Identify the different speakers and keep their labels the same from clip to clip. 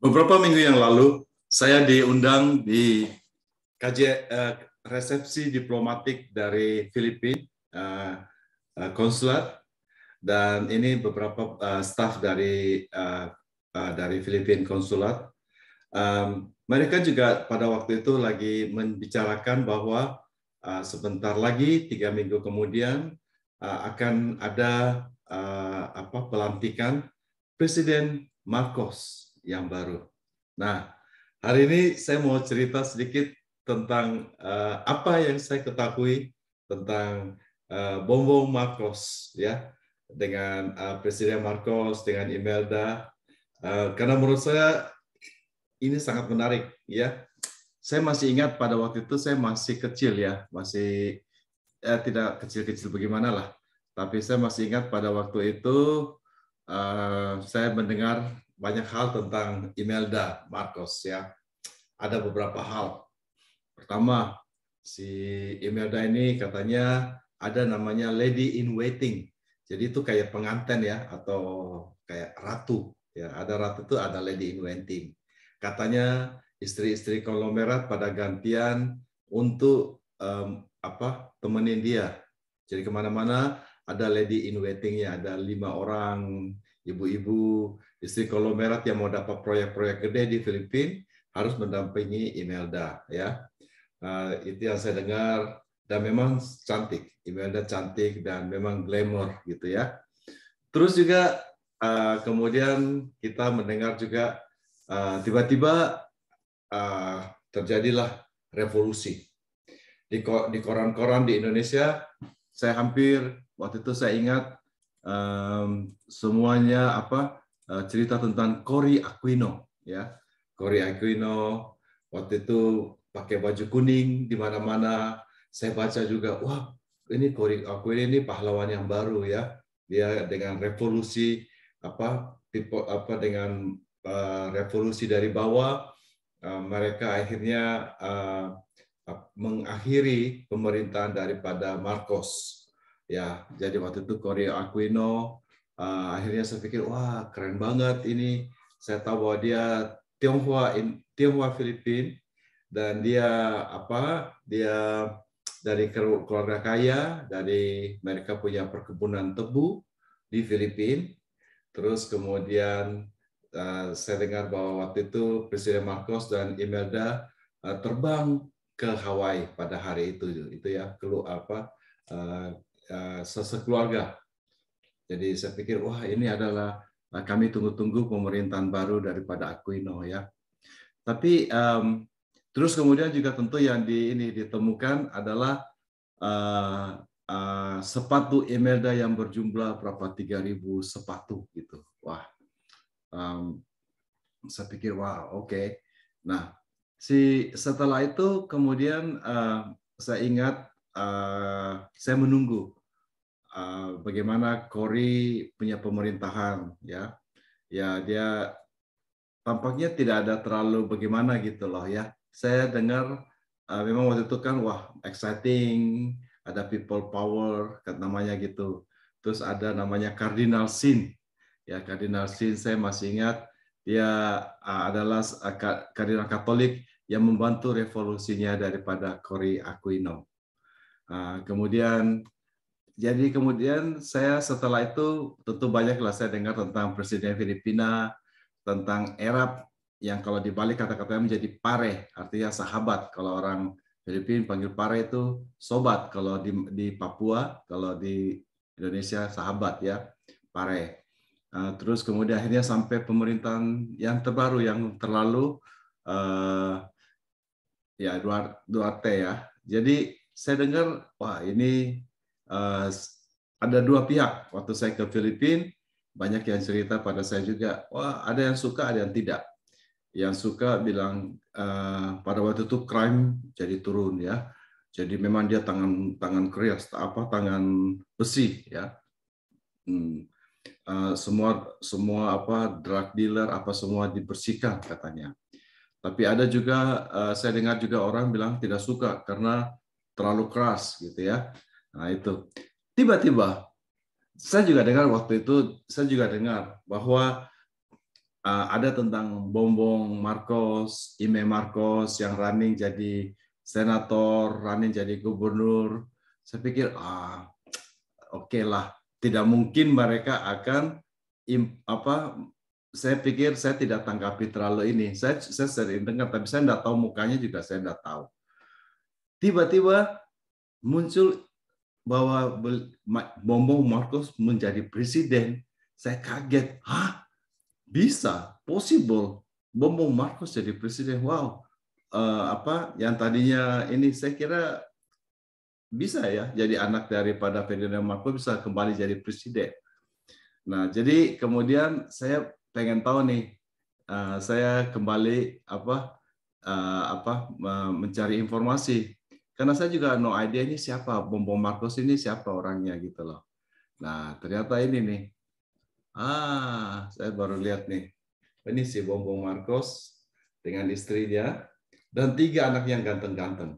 Speaker 1: Beberapa minggu yang lalu, saya diundang di resepsi diplomatik dari Filipina, konsulat, dan ini beberapa staf dari Filipina konsulat. Mereka juga pada waktu itu lagi membicarakan bahwa sebentar lagi 3 minggu kemudian akan ada pelantikan Presiden Marcos yang baru. Nah, hari ini saya mau cerita sedikit tentang apa yang saya ketahui tentang Bongbong Marcos, ya, dengan Presiden Marcos, dengan Imelda, karena menurut saya ini sangat menarik, ya. Saya masih ingat pada waktu itu saya masih kecil, ya, masih tidak kecil-kecil bagaimana lah, tapi saya masih ingat pada waktu itu saya mendengar banyak hal tentang Imelda Marcos, ya. Ada beberapa hal. Pertama, si Imelda ini katanya ada namanya lady in waiting. Jadi itu kayak pengantin, ya, atau kayak ratu, ya. Ada ratu itu ada lady in waiting. Katanya istri-istri konglomerat pada gantian untuk temenin dia. Jadi kemana-mana ada lady in waiting-nya, ada 5 orang ibu-ibu istri konglomerat yang mau dapat proyek-proyek gede di Filipina harus mendampingi Imelda, ya. Itu yang saya dengar, dan memang cantik, Imelda cantik dan memang glamour gitu, ya. Terus juga kemudian kita mendengar juga tiba-tiba terjadilah revolusi di koran-koran di Indonesia. Saya hampir waktu itu saya ingat semuanya cerita tentang Cory Aquino, ya. Cory Aquino waktu itu pakai baju kuning di mana-mana. Saya baca juga, wah, ini Cory Aquino ini pahlawan yang baru, ya. Dia dengan revolusi dengan revolusi dari bawah, mereka akhirnya mengakhiri pemerintahan daripada Marcos, ya. Jadi waktu itu Cory Aquino akhirnya saya pikir, wah, keren banget ini. Saya tahu bahwa dia Tionghoa Filipin, dan dia dari keluarga kaya, dari mereka punya perkebunan tebu di Filipina. Terus kemudian saya dengar bahwa waktu itu Presiden Marcos dan Imelda terbang ke Hawaii pada hari itu ya, sekeluarga. Jadi saya pikir, wah, ini adalah kami tunggu-tunggu pemerintahan baru daripada Aquino, ya. Tapi terus kemudian juga tentu yang ditemukan adalah sepatu Imelda yang berjumlah berapa 3.000 sepatu gitu. Wah, saya pikir, wah, oke. Nah, setelah itu kemudian saya ingat saya menunggu bagaimana Cory punya pemerintahan, ya. Ya, dia tampaknya tidak ada terlalu bagaimana gitu loh, ya. Saya dengar memang waktu itu kan, wah, exciting, ada people power namanya gitu. Terus ada namanya Cardinal Sin. Ya, Cardinal Sin saya masih ingat, dia adalah Kardinal Katolik yang membantu revolusinya daripada Cory Aquino. Kemudian saya setelah itu tentu banyaklah saya dengar tentang Presiden Filipina, tentang Erap, yang kalau dibalik kata-katanya menjadi pare, artinya sahabat. Kalau orang Filipina panggil pare itu sobat, kalau di Papua, kalau di Indonesia sahabat, ya, pare. Terus kemudian akhirnya sampai pemerintahan yang terbaru yang terlalu ya, Duarte, ya. Jadi saya dengar, wah, ini ada dua pihak. Waktu saya ke Filipina, banyak yang cerita pada saya juga, wah, ada yang suka, ada yang tidak. Yang suka bilang pada waktu itu crime jadi turun, ya. Jadi memang dia tangan keras, tangan besi, ya. Semua drug dealer semua dibersihkan katanya. Tapi ada juga saya dengar juga orang bilang tidak suka karena terlalu keras gitu, ya. Nah, itu. Tiba-tiba saya juga dengar waktu itu, saya juga dengar bahwa ada tentang Bongbong Marcos, Ime Marcos yang running jadi senator, running jadi gubernur. Saya pikir oke lah, tidak mungkin mereka akan saya pikir saya tidak tanggapi terlalu ini. Saya sering dengar, tapi saya tidak tahu mukanya juga saya tidak tahu. Tiba-tiba muncul bahwa Bongbong Marcos menjadi presiden. Saya kaget, bisa, possible. Bongbong Marcos jadi presiden. Wow, yang tadinya ini saya kira bisa ya, jadi anak daripada Ferdinand Marcos bisa kembali jadi presiden. Nah, jadi kemudian saya pengen tahu nih, saya kembali mencari informasi. Karena saya juga no idea ini siapa, Bongbong Marcos ini siapa orangnya gitu loh. Nah, ternyata ini nih. Saya baru lihat nih. Ini si Bongbong Marcos dengan istrinya dan 3 anak yang ganteng-ganteng.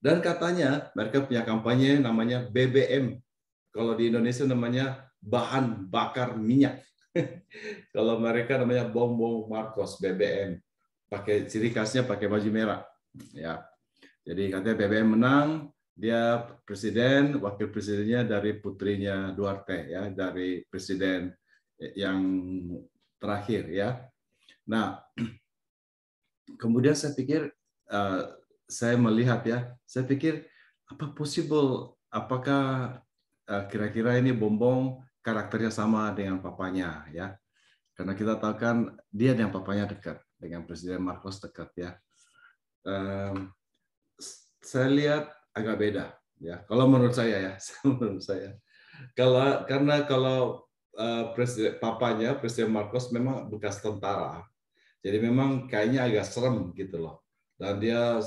Speaker 1: Dan katanya mereka punya kampanye namanya BBM. Kalau di Indonesia namanya bahan bakar minyak. Kalau mereka namanya Bongbong Marcos BBM. Pakai ciri khasnya pakai baju merah. Ya. Jadi katanya BBM menang, dia presiden, wakil presidennya dari putrinya Duarte ya, dari presiden yang terakhir ya. Nah, kemudian saya pikir saya melihat ya, saya pikir apa possible, apakah kira-kira ini Bongbong karakternya sama dengan papanya ya. Karena kita tahu kan dia dan papanya dekat, dengan Presiden Marcos dekat ya. Saya lihat agak beda ya. Kalau menurut saya ya, menurut saya. Karena kalau papanya Presiden Marcos memang bekas tentara, jadi memang kayaknya agak serem gitu loh. Dan dia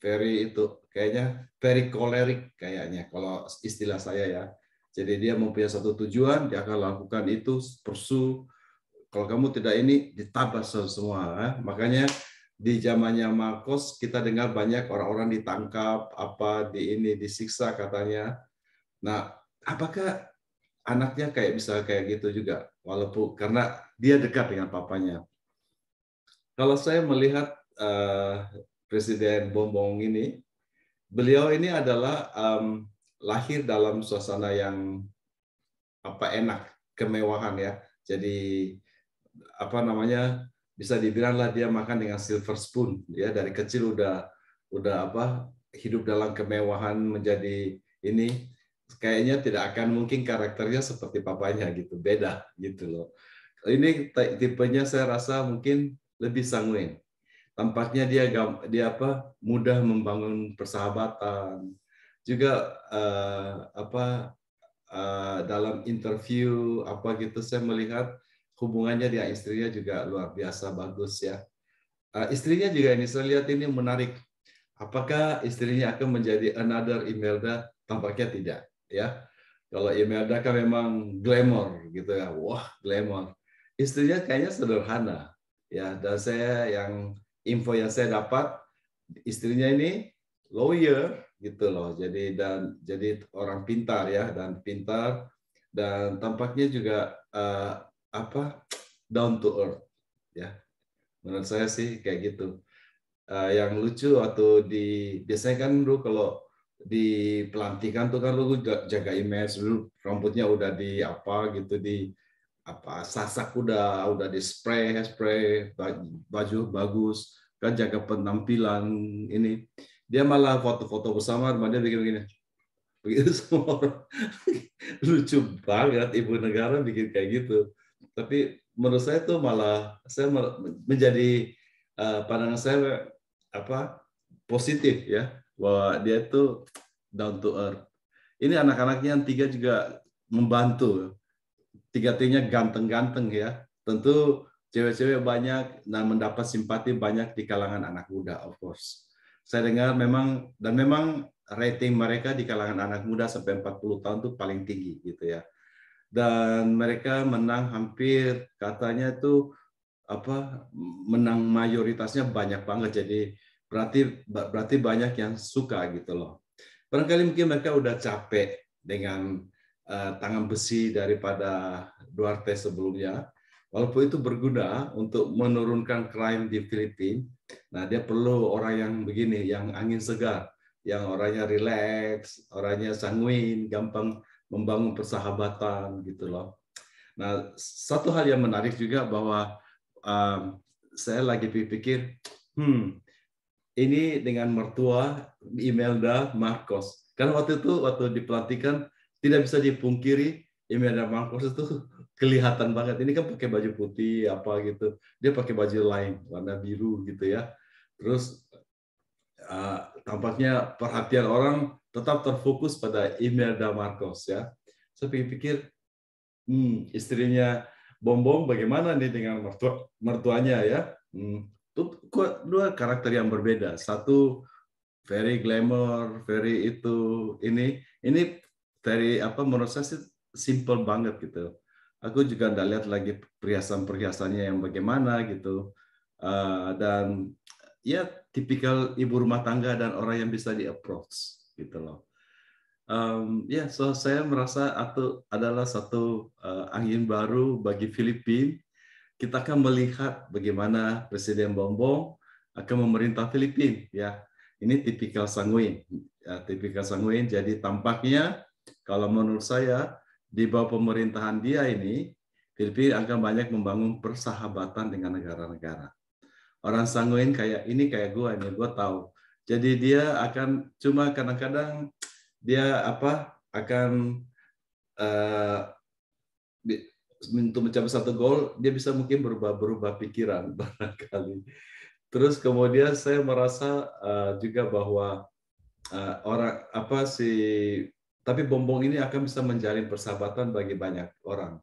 Speaker 1: kayaknya very choleric kayaknya kalau istilah saya ya. Jadi dia mempunyai satu tujuan, dia akan lakukan itu, pursue. Kalau kamu tidak ini, ditabas semua. Makanya di zamannya Marcos kita dengar banyak orang-orang ditangkap, disiksa katanya. Nah, apakah anaknya bisa kayak gitu juga, walaupun karena dia dekat dengan papanya. Kalau saya melihat Presiden Bongbong ini, beliau ini adalah lahir dalam suasana yang enak, kemewahan ya. Jadi bisa dibilanglah dia makan dengan silver spoon ya, dari kecil udah hidup dalam kemewahan, menjadi ini kayaknya tidak akan mungkin karakternya seperti papanya gitu, beda gitu loh. Ini tipenya saya rasa mungkin lebih sanguin. Tampaknya dia mudah membangun persahabatan. Juga dalam interview gitu saya melihat hubungannya dengan istrinya juga luar biasa bagus ya. Istrinya juga ini saya lihat ini menarik. Apakah istrinya akan menjadi another Imelda? Tampaknya tidak ya. Kalau Imelda kan memang glamour gitu ya. Wah, glamour. Istrinya kayaknya sederhana ya. Dan info yang saya dapat, istrinya ini lawyer gitu loh. Jadi orang pintar ya, dan tampaknya juga down to earth ya. Menurut saya sih kayak gitu. Yang lucu waktu biasanya kan dulu kalau di pelantikan tuh kan lu jaga image dulu, rambutnya udah sasak udah di spray, baju bagus kan, jaga penampilan ini. Dia malah foto-foto bersama, dia bikin begini. Begitu semua orang. Lucu banget ibu negara bikin kayak gitu. Tapi menurut saya tuh malah menjadi pandangan saya positif ya, bahwa dia itu down to earth. Ini anak-anaknya yang 3 juga membantu. 3-tiganya ganteng-ganteng ya. Tentu cewek-cewek banyak dan mendapat simpati banyak di kalangan anak muda, of course. Saya dengar memang rating mereka di kalangan anak muda sampai 40 tahun itu paling tinggi gitu ya. Dan mereka menang hampir katanya itu menang mayoritasnya banyak banget, jadi berarti banyak yang suka gitu loh. Barangkali mungkin mereka udah capek dengan tangan besi daripada Duarte sebelumnya. walaupun itu berguna untuk menurunkan crime di Filipina, nah dia perlu orang yang begini, yang angin segar, yang orangnya rileks, orangnya sanguin, gampang membangun persahabatan gitu loh. Nah, satu hal yang menarik juga bahwa saya lagi pikir, ini dengan mertua Imelda Marcos. Kan waktu itu waktu dipelantikan tidak bisa dipungkiri Imelda Marcos itu kelihatan banget. Ini kan pakai baju putih apa gitu. Dia pakai baju lain warna biru gitu ya. Terus tampaknya perhatian orang tetap terfokus pada Imelda Marcos ya. Saya pikir istrinya Bom Bom bagaimana nih dengan mertuanya ya. Itu dua karakter yang berbeda. Satu very glamour, very ini very apa menurut saya sih simple banget gitu. Aku juga nggak lihat lagi perhiasan-perhiasannya yang bagaimana gitu. Dan ya tipikal ibu rumah tangga dan orang yang bisa di-approach gitu loh. So saya merasa itu adalah satu angin baru bagi Filipina. Kita akan melihat bagaimana Presiden Bongbong akan memerintah Filipina. Ya, ini tipikal sanguin, Jadi tampaknya kalau menurut saya di bawah pemerintahan dia ini, Filipina akan banyak membangun persahabatan dengan negara-negara. Orang sanguin kayak ini kayak gue tahu. Jadi dia akan cuma kadang-kadang dia akan untuk mencapai satu goal, dia bisa mungkin berubah pikiran barangkali. Terus kemudian saya merasa juga bahwa tapi Bongbong ini akan bisa menjalin persahabatan bagi banyak orang.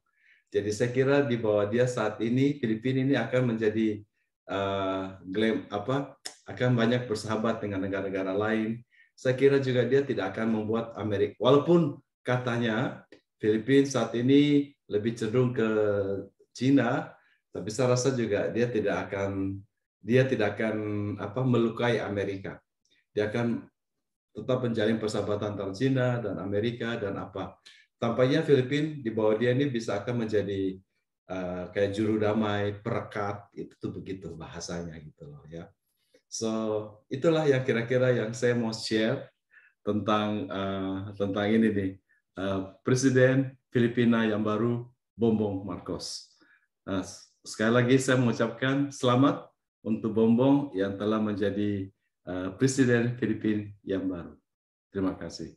Speaker 1: Jadi saya kira di bawah dia saat ini Filipina ini akan menjadi akan banyak bersahabat dengan negara-negara lain. Saya kira juga dia tidak akan membuat Amerika, walaupun katanya Filipina saat ini lebih cenderung ke Cina, tapi saya rasa juga dia tidak akan melukai Amerika. Dia akan tetap menjalin persahabatan antara Cina dan Amerika dan tampaknya Filipina di bawah dia ini bisa akan menjadi kayak juru damai, perekat, itu begitu bahasanya gitu loh ya. So itulah yang kira-kira yang saya mau share tentang ini nih, Presiden Filipina yang baru Bongbong Marcos. Nah, sekali lagi saya mengucapkan selamat untuk Bongbong yang telah menjadi Presiden Filipina yang baru. Terima kasih.